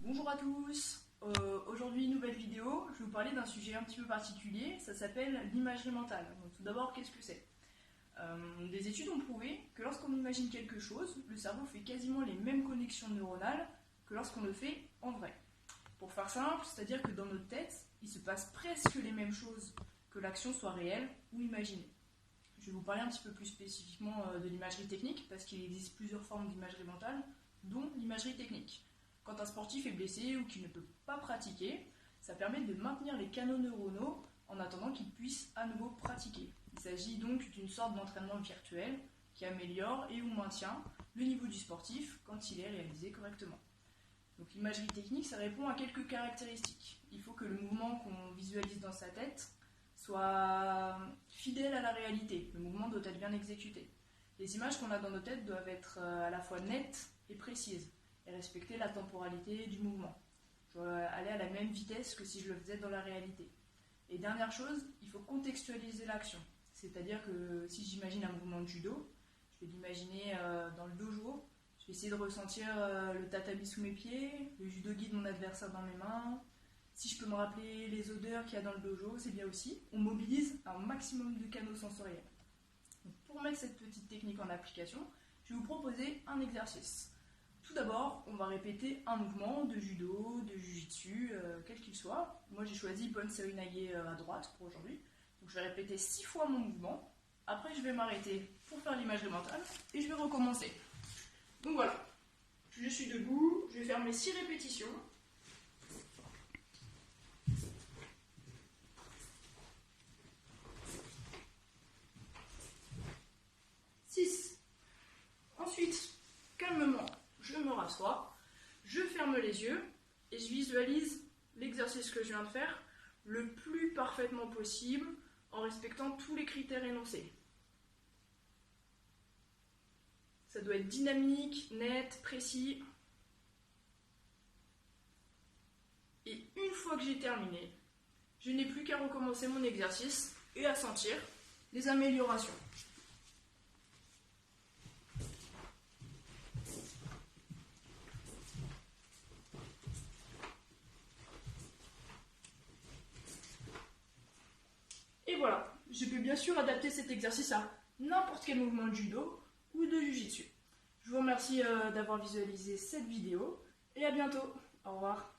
Bonjour à tous, aujourd'hui nouvelle vidéo, je vais vous parler d'un sujet un petit peu particulier, ça s'appelle l'imagerie mentale. Donc, tout d'abord, qu'est-ce que c'est? Des études ont prouvé que lorsqu'on imagine quelque chose, le cerveau fait quasiment les mêmes connexions neuronales que lorsqu'on le fait en vrai. Pour faire simple, c'est-à-dire que dans notre tête, il se passe presque les mêmes choses que l'action soit réelle ou imaginée. Je vais vous parler un petit peu plus spécifiquement de l'imagerie technique, parce qu'il existe plusieurs formes d'imagerie mentale, dont l'imagerie technique. Quand un sportif est blessé ou qu'il ne peut pas pratiquer, ça permet de maintenir les canaux neuronaux en attendant qu'il puisse à nouveau pratiquer. Il s'agit donc d'une sorte d'entraînement virtuel qui améliore et ou maintient le niveau du sportif quand il est réalisé correctement. Donc l'imagerie technique, ça répond à quelques caractéristiques. Il faut que le mouvement qu'on visualise dans sa tête soit fidèle à la réalité. Le mouvement doit être bien exécuté. Les images qu'on a dans nos têtes doivent être à la fois nettes et précises et respecter la temporalité du mouvement. Je dois aller à la même vitesse que si je le faisais dans la réalité. Et dernière chose, il faut contextualiser l'action. C'est-à-dire que si j'imagine un mouvement de judo, je vais l'imaginer dans le dojo, je vais essayer de ressentir le tatami sous mes pieds, le judogi de mon adversaire dans mes mains. Si je peux me rappeler les odeurs qu'il y a dans le dojo, c'est bien aussi. On mobilise un maximum de canaux sensoriels. Donc pour mettre cette petite technique en application, je vais vous proposer un exercice. Tout d'abord, on va répéter un mouvement de judo, de jujitsu, quel qu'il soit. Moi, j'ai choisi Bon Seoinage à droite pour aujourd'hui. Donc, je vais répéter 6 fois mon mouvement. Après, je vais m'arrêter pour faire l'imagerie mentale et je vais recommencer. Donc voilà, je suis debout, je vais faire mes 6 répétitions. Ensuite, calmement, je me rassois, je ferme les yeux et je visualise l'exercice que je viens de faire le plus parfaitement possible en respectant tous les critères énoncés. Ça doit être dynamique, net, précis. Et une fois que j'ai terminé, je n'ai plus qu'à recommencer mon exercice et à sentir les améliorations. Et voilà, je peux bien sûr adapter cet exercice à n'importe quel mouvement de judo ou de jujitsu. Je vous remercie d'avoir visualisé cette vidéo et à bientôt. Au revoir.